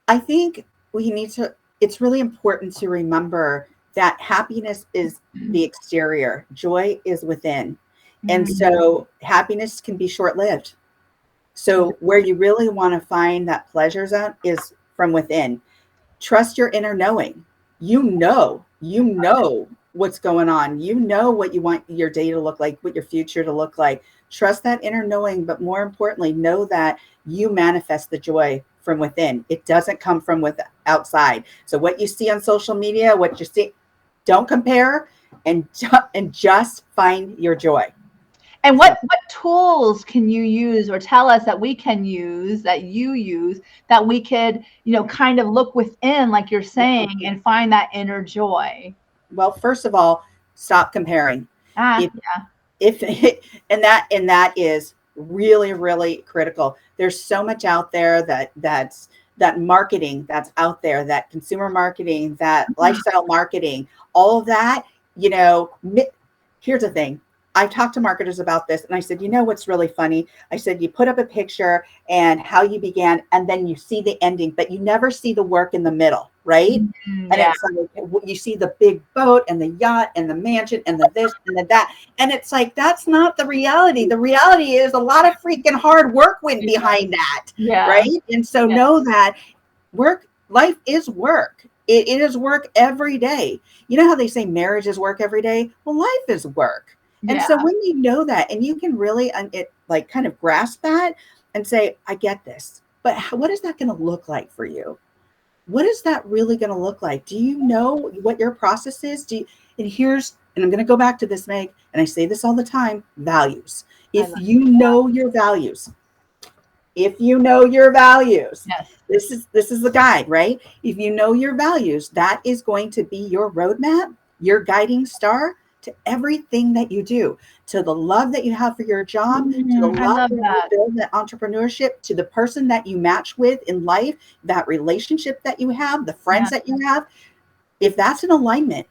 I think it's really important to remember that happiness is the exterior, joy is within. And so happiness can be short-lived. So where you really want to find that pleasure zone is from within. Trust your inner knowing. You know what's going on. You know what you want your day to look like, what your future to look like. Trust that inner knowing, but more importantly, know that you manifest the joy from within. It doesn't come from outside. So what you see on social media, what you see, don't compare and just find your joy. And what tools can you use, or tell us that we can use, that you use, that we could, you know, kind of look within, like you're saying, and find that inner joy? Well, first of all, stop comparing. Yeah. If and that is really, really critical. There's so much out there that marketing that's out there, that consumer marketing, that lifestyle marketing, all of that, you know. Here's the thing. I talked to marketers about this and I said, you know, what's really funny? I said, you put up a picture and how you began, and then you see the ending, but you never see the work in the middle, right? And it's like, you see the big boat and the yacht and the mansion and the this and the that. And it's like, that's not the reality. The reality is a lot of freaking hard work went behind that, right? And so know that life is work. It is work every day. You know how they say marriage is work every day? Well, life is work. And so when you know that, and you can really like kind of grasp that and say, I get this, but what is that going to look like for you? What is that really going to look like? Do you know what your process is? And I'm going to go back to this, Meg, and I say this all the time, values. If you know your values, this is the guide, right? If you know your values, that is going to be your roadmap, your guiding star to everything that you do, to the love that you have for your job, to the love that you build, that entrepreneurship, to the person that you match with in life, that relationship that you have, the friends that you have. If that's in alignment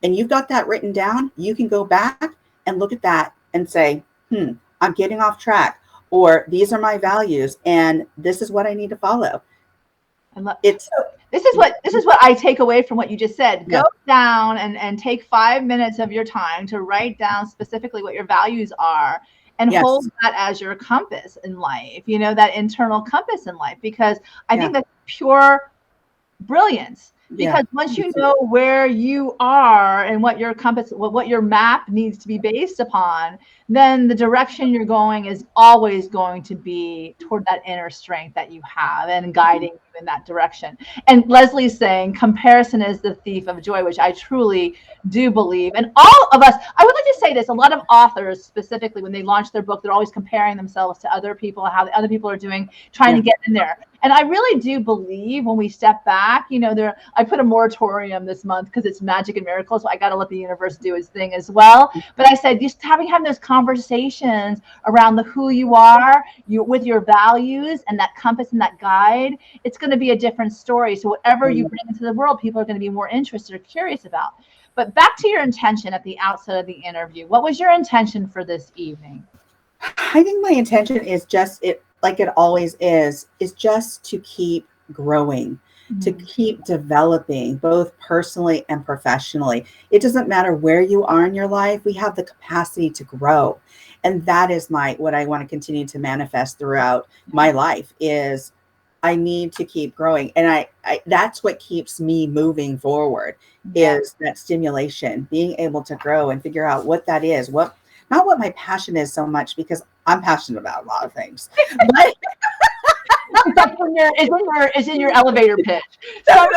and you've got that written down, you can go back and look at that and say, I'm getting off track, or these are my values and this is what I need to follow. This is what I take away from what you just said. Go down and take 5 minutes of your time to write down specifically what your values are, and hold that as your compass in life, you know, that internal compass in life, because I think that's pure brilliance. Because once you know where you are and what your compass, what your map needs to be based upon, then the direction you're going is always going to be toward that inner strength that you have and guiding you in that direction. And Leslie's saying comparison is the thief of joy, which I truly do believe. And all of us, I would like to say this, a lot of authors specifically, when they launch their book, they're always comparing themselves to other people, how the other people are doing, trying to get in there. And I really do believe when we step back, you know, I put a moratorium this month because it's magic and miracles. So I got to let the universe do its thing as well. But I said, just having those conversations around who you are, with your values and that compass and that guide, it's going to be a different story. So whatever you bring into the world, people are going to be more interested or curious about. But back to your intention at the outset of the interview. What was your intention for this evening? I think my intention is just it, like it always is just to keep growing, to keep developing both personally and professionally. It doesn't matter where you are in your life, we have the capacity to grow. And that is what I want to continue to manifest throughout my life is I need to keep growing. And I that's what keeps me moving forward is that stimulation, being able to grow and figure out what that is, not what my passion is so much, because I'm passionate about a lot of things. But it's in your elevator pitch. Summer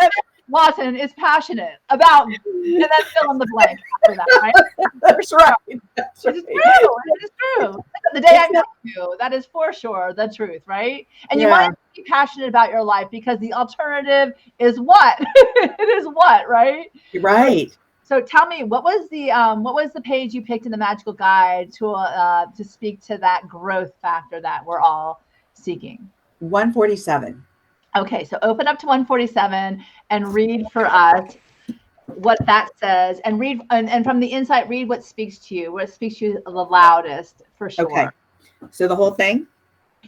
Watson is passionate about, and then fill in the blank after that, right? That's right. That's right. It is true. The day I met you, that is for sure the truth, right? And you might be passionate about your life because the alternative is what? It is what, right? Right. So tell me, what was the page you picked in the magical guide to speak to that growth factor that we're all seeking? 147. Okay, so open up to 147 and read for us what that says, and read and from the insight, read what speaks to you, what speaks to you the loudest, for sure. Okay. So the whole thing?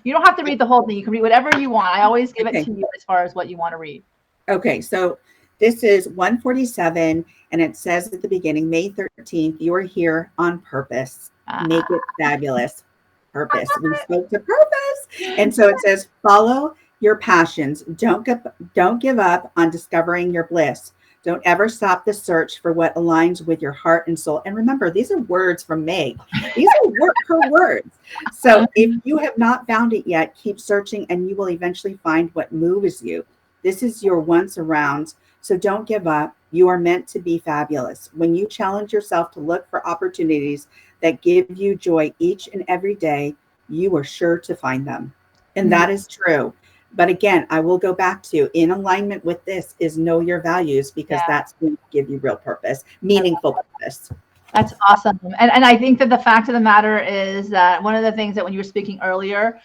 You don't have to read the whole thing. You can read whatever you want. I always give it to you as far as what you want to read. Okay, so this is 147, and it says at the beginning, May 13th, you are here on purpose. Make it fabulous. Purpose. We spoke to purpose. And so it says, follow your passions. Don't give up on discovering your bliss. Don't ever stop the search for what aligns with your heart and soul. And remember, these are words from Meg. These are her words. So if you have not found it yet, keep searching and you will eventually find what moves you. This is your once around. So don't give up. You are meant to be fabulous. When you challenge yourself to look for opportunities that give you joy each and every day, you are sure to find them. And that is true. But again, I will go back to, in alignment with this is know your values, because that's going to give you real purpose, meaningful purpose. That's awesome. And I think that the fact of the matter is that one of the things that when you were speaking earlier,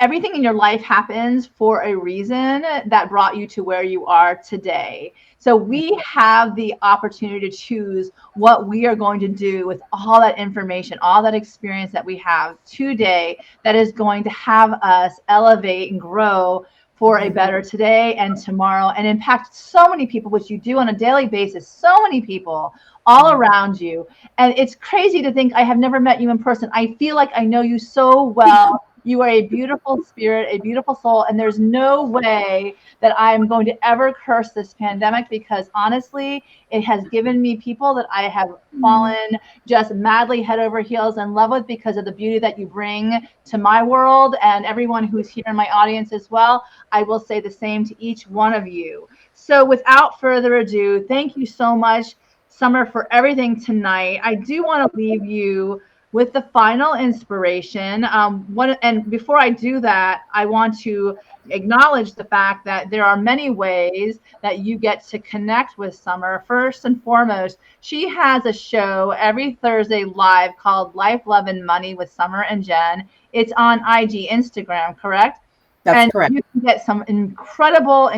everything in your life happens for a reason that brought you to where you are today. So we have the opportunity to choose what we are going to do with all that information, all that experience that we have today that is going to have us elevate and grow for a better today and tomorrow, and impact so many people, which you do on a daily basis, so many people all around you. And it's crazy to think I have never met you in person. I feel like I know you so well. You are a beautiful spirit, a beautiful soul, and there's no way that I'm going to ever curse this pandemic, because honestly, it has given me people that I have fallen just madly head over heels in love with because of the beauty that you bring to my world, and everyone who's here in my audience as well. I will say the same to each one of you. So without further ado, thank you so much, Summer, for everything tonight. I do want to leave you with the final inspiration. And before I do that, I want to acknowledge the fact that there are many ways that you get to connect with Summer. First and foremost, she has a show every Thursday live called Life, Love, and Money with Summer and Jen. It's on IG, Instagram, correct? That's correct. You can get some incredible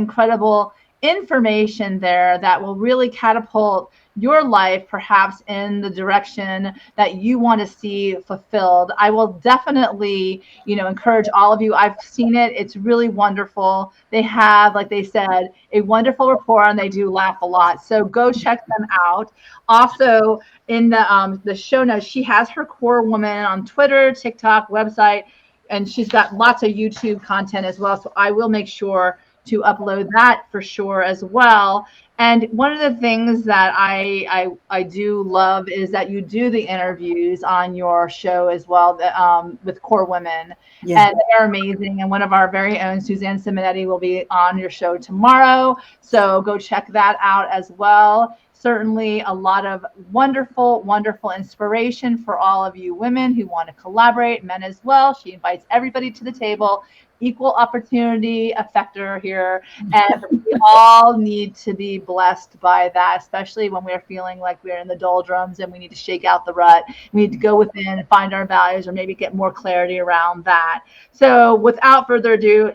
information there that will really catapult your life perhaps in the direction that you want to see fulfilled. I will definitely, encourage all of you. I've seen it. It's really wonderful. They have, like they said, a wonderful rapport, and they do laugh a lot. So go check them out. Also, in the show notes, she has her Core Woman on Twitter, TikTok, website, and she's got lots of YouTube content as well. So I will make sure to upload that for sure as well. And one of the things that I do love is that you do the interviews on your show as well, with Core Women. Yeah. And they're amazing. And one of our very own, Suzanne Simonetti, will be on your show tomorrow. So go check that out as well. Certainly a lot of wonderful inspiration for all of you women who want to collaborate, men as well. She invites everybody to the table. equal opportunity effector here, and we all need to be blessed by that, especially when we're feeling like we're in the doldrums and we need to shake out the rut. We need to go within and find our values, or maybe get more clarity around that. So without further ado,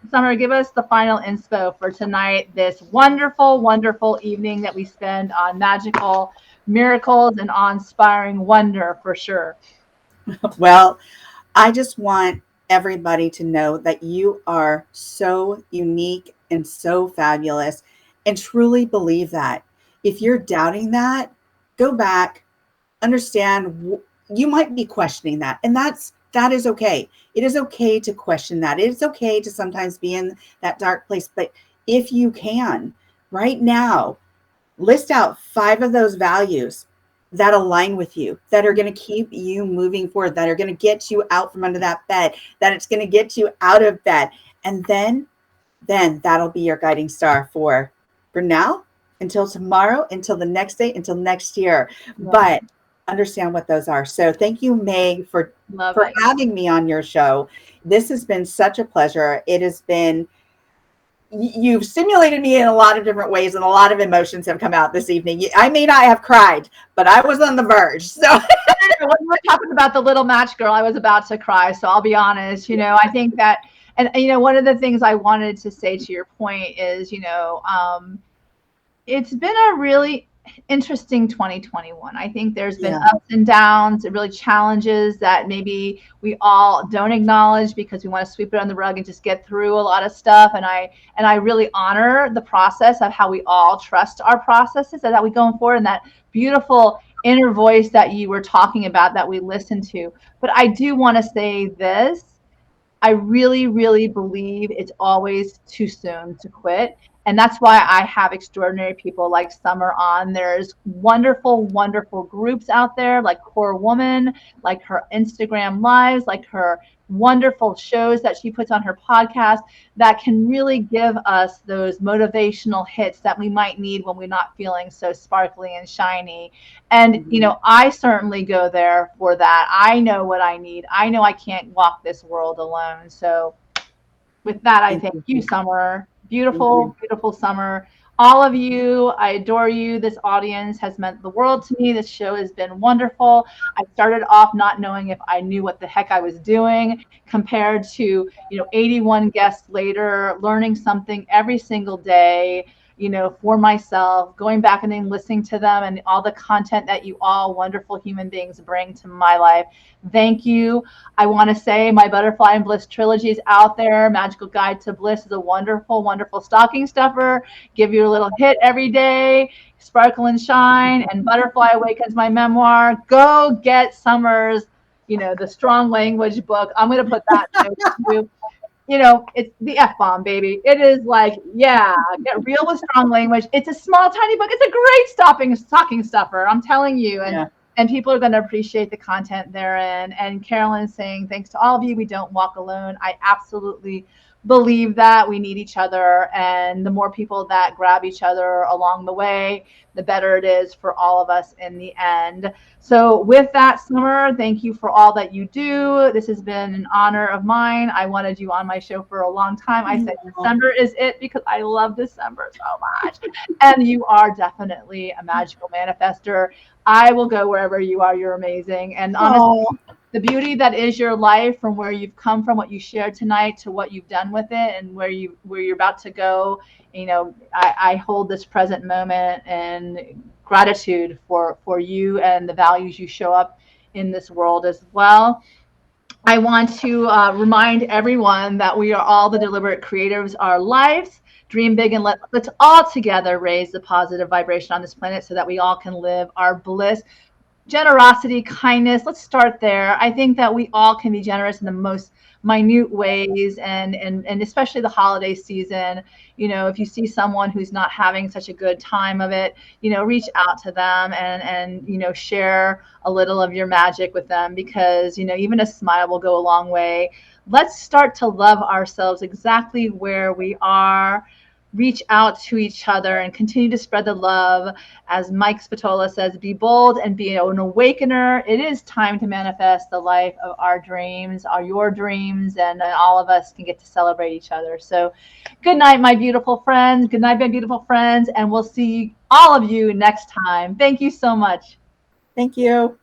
Summer, give us the final inspo for tonight, this wonderful, wonderful evening that we spend on magical miracles and awe-inspiring wonder for sure. Well, I just want everybody to know that you are so unique and so fabulous, and truly believe that. If you're doubting that, go back, understand you might be questioning that, and that is okay. It is okay to question that. It is okay to sometimes be in that dark place, but if you can right now, list out 5 of those values that align with you, that are going to keep you moving forward, that are going to get you out from under that bed, that it's going to get you out of bed. And then that'll be your guiding star for now, until tomorrow, until the next day, until next year. Yeah. But understand what those are. So thank you, Meg, for having me on your show. This has been such a pleasure. It has been, you've stimulated me in a lot of different ways, and a lot of emotions have come out this evening. I may not have cried, but I was on the verge. So when we were talking about the little match girl, I was about to cry. So I'll be honest, I think that, and one of the things I wanted to say to your point is, it's been a really interesting 2021. I think there's been ups and downs, really challenges that maybe we all don't acknowledge because we want to sweep it on the rug and just get through a lot of stuff. And I really honor the process of how we all trust our processes and that we going forward, and that beautiful inner voice that you were talking about that we listen to. But I do want to say this. I really, really believe it's always too soon to quit. And that's why I have extraordinary people like Summer on. There's wonderful, wonderful groups out there like Core Woman, like her Instagram lives, like her wonderful shows that she puts on her podcast that can really give us those motivational hits that we might need when we're not feeling so sparkly and shiny. And, I certainly go there for that. I know what I need. I know I can't walk this world alone. So with that, I thank you, Summer. Beautiful, beautiful Summer. All of you, I adore you. This audience has meant the world to me. This show has been wonderful. I started off not knowing if I knew what the heck I was doing, compared to, 81 guests later, learning something every single day, for myself, going back and then listening to them and all the content that you all wonderful human beings bring to my life. Thank you. I want to say my Butterfly and Bliss trilogy is out there. Magical Guide to Bliss is a wonderful, wonderful stocking stuffer. Give you a little hit every day. Sparkle and Shine and Butterfly Awakens, my memoir. Go get Summer's, the Strong Language book. I'm going to put that too. It's the F-bomb, baby. It is like, get real with strong language. It's a small, tiny book. It's a great stocking stuffer. I'm telling you. And people are going to appreciate the content therein. And Carolyn is saying, thanks to all of you, we don't walk alone. I absolutely believe that we need each other. And the more people that grab each other along the way, the better it is for all of us in the end. So with that, Summer, thank you for all that you do. This has been an honor of mine. I wanted you on my show for a long time. I said December is it because I love December so much. And you are definitely a magical manifester. I will go wherever you are. You're amazing. And honestly, the beauty that is your life, from where you've come from, what you shared tonight, to what you've done with it, and where you're about to go. I hold this present moment and gratitude for you and the values you show up in this world as well. I want to remind everyone that we are all the deliberate creators of our lives. Dream big and let's all together raise the positive vibration on this planet so that we all can live our bliss. Generosity, kindness, let's start there. I think that we all can be generous in the most minute ways, and especially the holiday season. If you see someone who's not having such a good time of it, reach out to them and share a little of your magic with them, because even a smile will go a long way. Let's start to love ourselves exactly where we are. reach out to each other and continue to spread the love. As Mike Spatola says, be bold and be an awakener. It is time to manifest the life of our dreams, your dreams, and all of us can get to celebrate each other. So good night, my beautiful friends. Good night, my beautiful friends. And we'll see all of you next time. Thank you so much. Thank you.